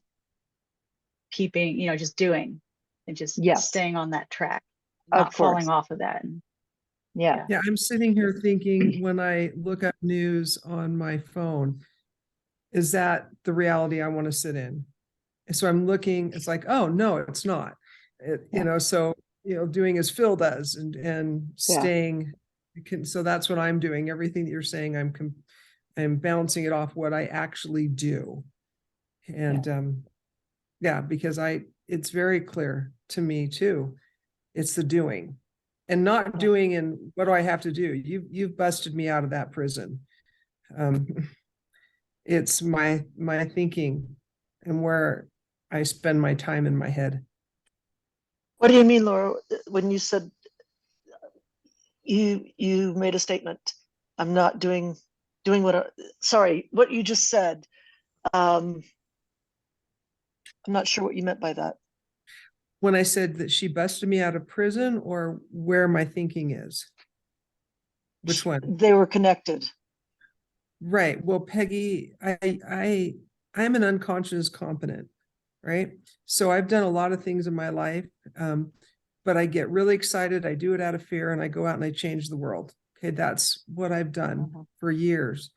keeping, just doing and just Yes, staying on that track, of not falling course. off of that. Yeah. Yeah, I'm sitting here thinking when I look up news on my phone, is that the reality I want to sit in? And so I'm looking, it's like, oh, no, it's not. So, doing as Phil does and staying. So that's what I'm doing. Everything that you're saying, I'm bouncing it off what I actually do. And because it's very clear to me too. It's the doing and not doing. And what do I have to do? You've busted me out of that prison. It's my thinking and where I spend my time in my head. What do you mean, Laura, when you said you made a statement? I'm not doing sorry, what you just said. I'm not sure what you meant by that. When I said that she busted me out of prison, or where my thinking is? Which one? They were connected. Right. Well, Peggy, I'm an unconscious competent, right? So I've done a lot of things in my life, but I get really excited. I do it out of fear, and I go out and I change the world. Okay, that's what I've done for years.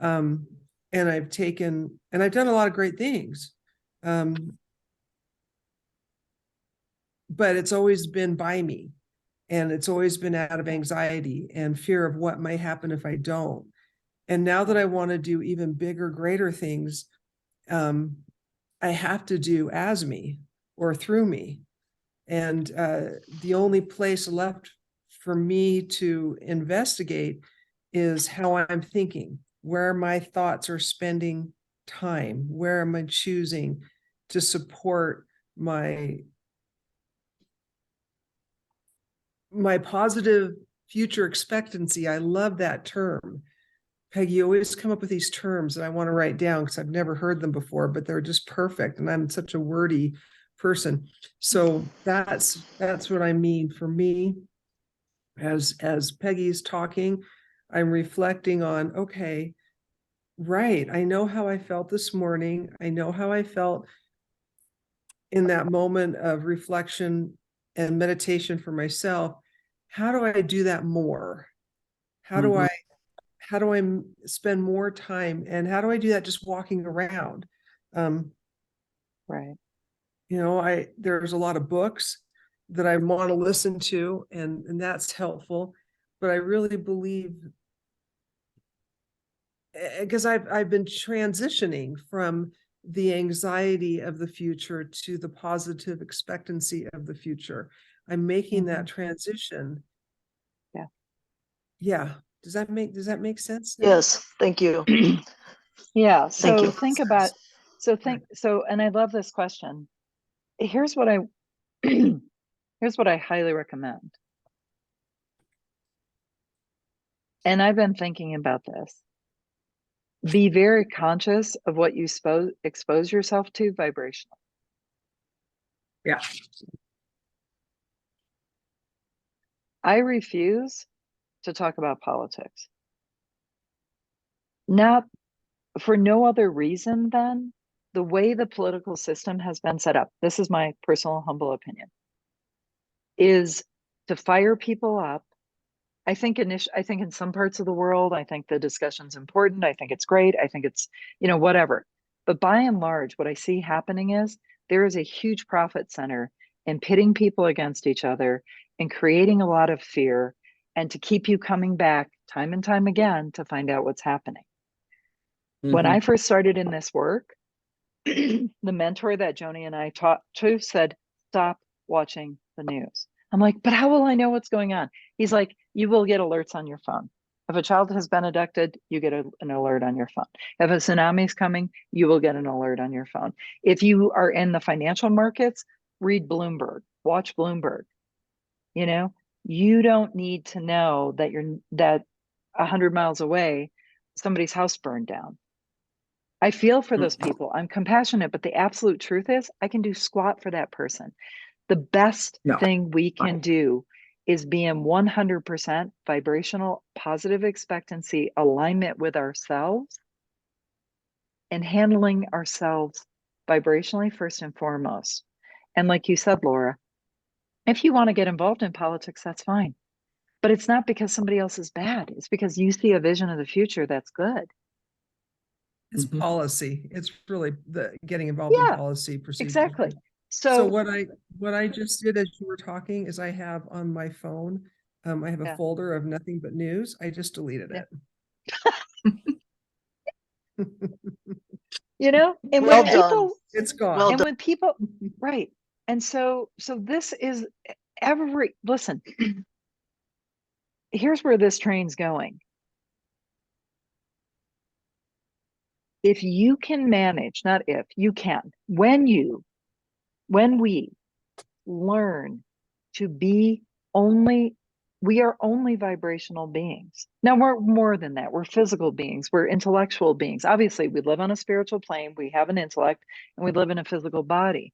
And I've done a lot of great things. But it's always been by me, and it's always been out of anxiety and fear of what might happen if I don't. And now that I want to do even bigger, greater things, I have to do as me or through me. And the only place left for me to investigate is how I'm thinking, where my thoughts are spending time, where am I choosing to support my positive future expectancy. I love that term. Peggy, you always come up with these terms that I want to write down because I've never heard them before, but they're just perfect. And I'm such a wordy person. So that's what I mean. For me, as Peggy's talking, I'm reflecting on, okay, right. I know how I felt this morning. I know how I felt in that moment of reflection and meditation for myself. How do I do that more? How do I spend more time, and how do I do that just walking around? Right. There's a lot of books that I want to listen to, and that's helpful. But I really believe, because I've been transitioning from the anxiety of the future to the positive expectancy of the future. I'm making that transition. Yeah. Does that make sense now? Yes, thank you. Yeah. Thank you. Think about, and I love this question. Here's what I highly recommend. And I've been thinking about this. Be very conscious of what you expose yourself to vibrationally. Yeah. I refuse to talk about politics. Not for no other reason than the way the political system has been set up. This is my personal humble opinion, is to fire people up. I think in some parts of the world, I think the discussion's important. I think it's great. I think it's, whatever. But by and large, what I see happening is there is a huge profit center in pitting people against each other and creating a lot of fear, and to keep you coming back time and time again to find out what's happening. When I first started in this work, the mentor that Joni and I taught to said, stop watching the news. I'm like, but how will I know what's going on? He's like, you will get alerts on your phone. If a child has been abducted, you get an alert on your phone. If a tsunami is coming, you will get an alert on your phone. If you are in the financial markets, read Bloomberg, watch Bloomberg. You don't need to know that 100 miles away, somebody's house burned down. I feel for those people. I'm compassionate, but the absolute truth is I can do squat for that person. The best thing we can do is be in 100% vibrational positive expectancy alignment with ourselves, and handling ourselves vibrationally first and foremost. And like you said, Laura, if you want to get involved in politics, that's fine. But it's not because somebody else is bad. It's because you see a vision of the future that's good. It's Mhm. policy. It's really the getting involved in Yeah, policy procedures. exactly. So So what I just did as you were talking is I have on my phone, I have a yeah, folder of nothing but news. I just deleted yeah. it. You know, and when Well done. people It's gone. Well and done. when people right. And so this is listen, here's where this train's going. If you can manage, not if, you can. When we learn to be only, we are only vibrational beings. Now we're more than that. We're physical beings. We're intellectual beings. Obviously, we live on a spiritual plane. We have an intellect and we live in a physical body.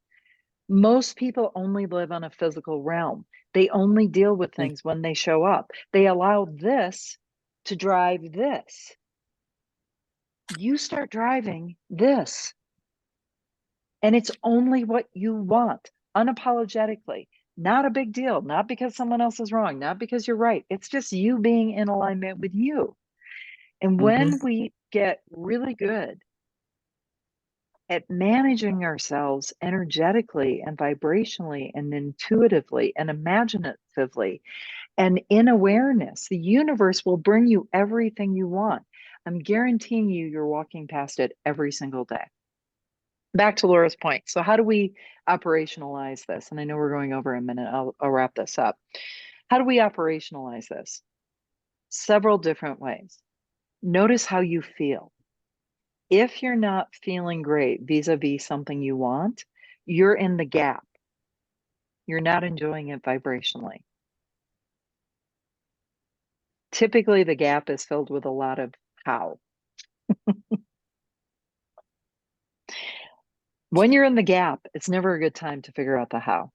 Most people only live on a physical realm. They only deal with things when they show up. They allow this to drive this. You start driving this, and it's only what you want, unapologetically. Not a big deal, not because someone else is wrong, not because you're right. It's just you being in alignment with you. And when Mhm. we get really good at managing ourselves energetically and vibrationally and intuitively and imaginatively and in awareness, the universe will bring you everything you want. I'm guaranteeing you're walking past it every single day. Back to Laura's point. So, how do we operationalize this? And I know we're going over a minute. I'll wrap this up. How do we operationalize this? Several different ways. Notice how you feel. If you're not feeling great vis-a-vis something you want, you're in the gap. You're not enjoying it vibrationally. Typically, the gap is filled with a lot of how. When you're in the gap, it's never a good time to figure out the how.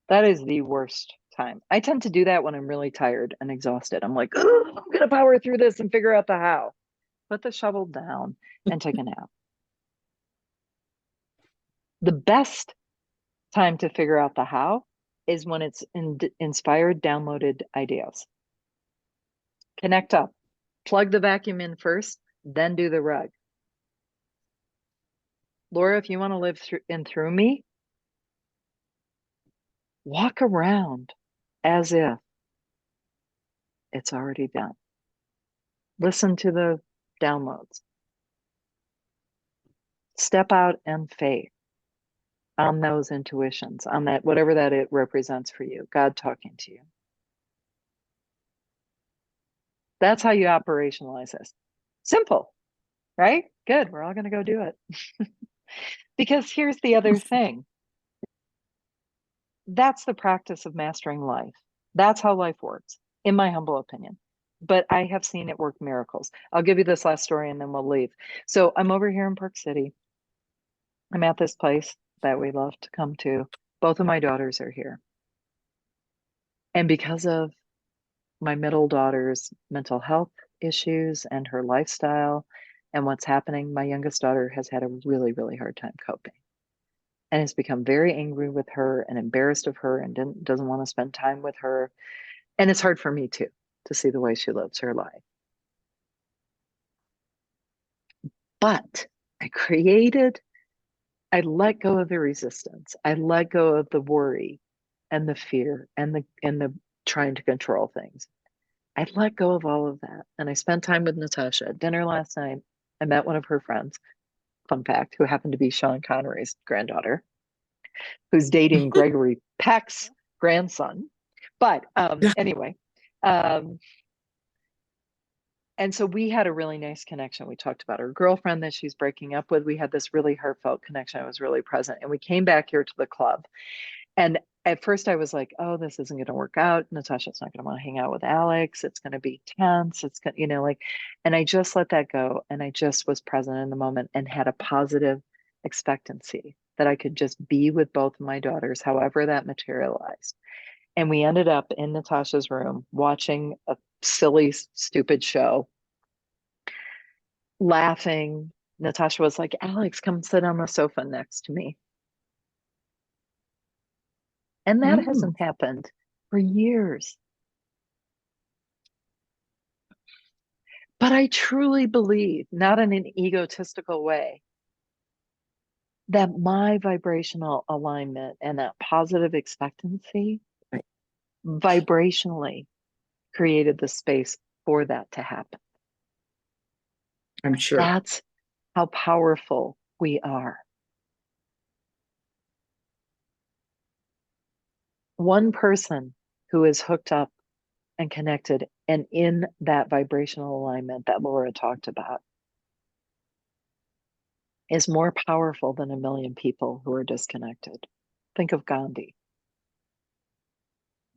That is the worst time. I tend to do that when I'm really tired and exhausted. I'm like, oh, I'm going to power through this and figure out the how. Put the shovel down and take a nap. The best time to figure out the how is when it's inspired, downloaded ideas. Connect up. Plug the vacuum in first, then do the rug. Laura, if you want to live through me, walk around as if it's already done. Listen to the downloads. Step out in faith on those intuitions, on that, whatever that it represents for you, God talking to you. That's how you operationalize this. Simple, right? Good. We're all going to go do it. Because here's the other thing. That's the practice of mastering life. That's how life works, in my humble opinion. But I have seen it work miracles. I'll give you this last story and then we'll leave. So I'm over here in Park City. I'm at this place that we love to come to. Both of my daughters are here. And because of my middle daughter's mental health issues and her lifestyle and what's happening, my youngest daughter has had a really, really hard time coping and has become very angry with her and embarrassed of her and doesn't want to spend time with her. And it's hard for me too, to see the way she lives her life. But I let go of the resistance. I let go of the worry and the fear and the trying to control things. I let go of all of that. And I spent time with Natasha at dinner last night. I met one of her friends, fun fact, who happened to be Sean Connery's granddaughter, who's dating Gregory Peck's grandson. But anyway, um, and so we had a really nice connection. We talked about her girlfriend that she's breaking up with. We had this really heartfelt connection. I was really present. And we came back here to the club. And at first I was like, oh, this isn't going to work out. Natasha's not going to want to hang out with Alex. It's going to be tense. It's going to, like, and I just let that go. And I just was present in the moment and had a positive expectancy that I could just be with both of my daughters, however that materialized. And we ended up in Natasha's room watching a silly, stupid show, laughing. Natasha was like, Alex, come sit on the sofa next to me. And that hasn't happened for years. But I truly believe, not in an egotistical way, that my vibrational alignment and that positive expectancy Right. vibrationally created the space for that to happen. I'm sure. That's how powerful we are. One person who is hooked up and connected and in that vibrational alignment that Laura talked about is more powerful than a million people who are disconnected. Think of Gandhi.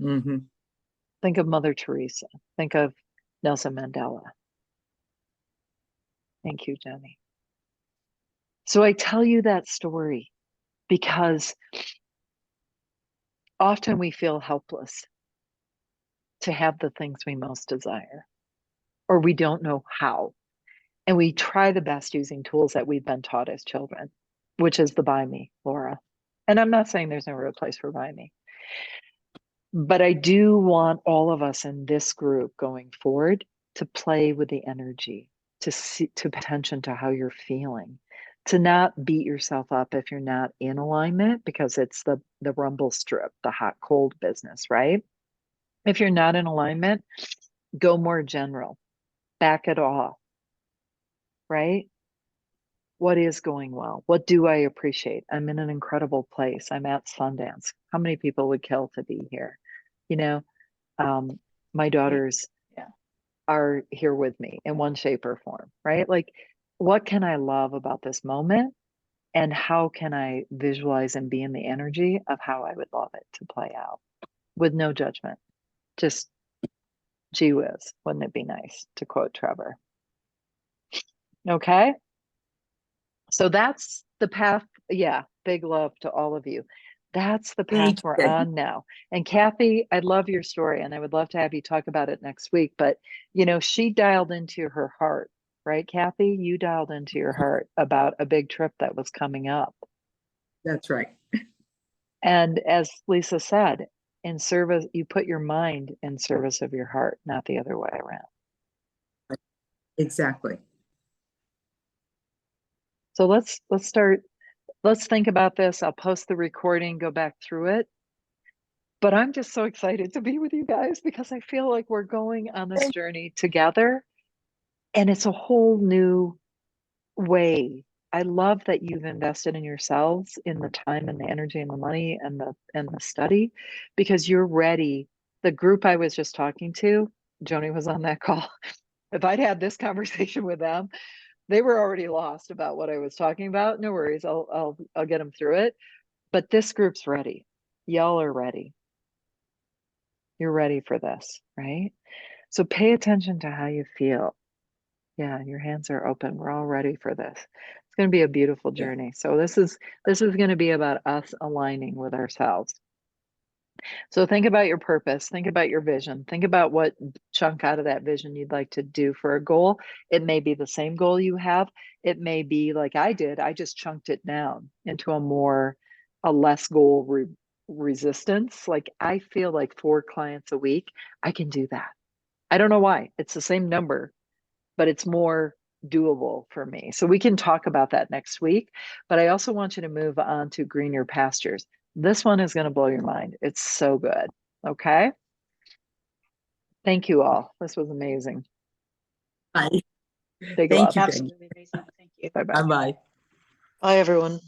Mm-hmm. Think of Mother Teresa. Think of Nelson Mandela. Thank you, Jenny. So I tell you that story because often we feel helpless to have the things we most desire, or we don't know how. And we try the best using tools that we've been taught as children, which is the buy me, Laura. And I'm not saying there's no real place for buy me, but I do want all of us in this group going forward to play with the energy, to see, to pay attention to how you're feeling, to not beat yourself up if you're not in alignment, because it's the rumble strip, the hot cold business, right? If you're not in alignment, go more general, back it off, right? What is going well? What do I appreciate? I'm in an incredible place. I'm at Sundance. How many people would kill to be here? You know, my daughters Yeah. are here with me in one shape or form, right? Like, what can I love about this moment? And how can I visualize and be in the energy of how I would love it to play out with no judgment? Just gee whiz, wouldn't it be nice, to quote Trevor? Okay. So that's the path. Yeah, big love to all of you. That's the path Thank we're you. on now. And Kathy, I love your story and I would love to have you talk about it next week. But, you know, she dialed into her heart, right, Kathy? You dialed into your heart about a big trip that was coming up. That's right. And as Lisa said, in service, you put your mind in service of your heart, not the other way around. Exactly. So let's start. Let's think about this. I'll post the recording, go back through it. But I'm just so excited to be with you guys because I feel like we're going on this journey together and it's a whole new way. I love that you've invested in yourselves, in the time and the energy and the money and the study, because you're ready. The group I was just talking to, Joni was on that call. If I'd had this conversation with them, they were already lost about what I was talking about. No worries, I'll get them through it. But this group's ready. Y'all are ready. You're ready for this, right? So pay attention to how you feel. Yeah, your hands are open. We're all ready for this. It's going to be a beautiful Yeah. journey. So this is going to be about us aligning with ourselves. So think about your purpose, think about your vision, think about what chunk out of that vision you'd like to do for a goal. It may be the same goal you have. It may be like I did. I just chunked it down into a less goal resistance. Like I feel like 4 clients a week, I can do that. I don't know why. It's the same number, but it's more doable for me. So we can talk about that next week. But I also want you to move on to greener pastures. This one is going to blow your mind. It's so good. Okay. Thank you all. This was amazing. Bye. Big Thank love. you, Peggy. Absolutely amazing. Thank you. Bye bye. Bye-bye. Bye, everyone.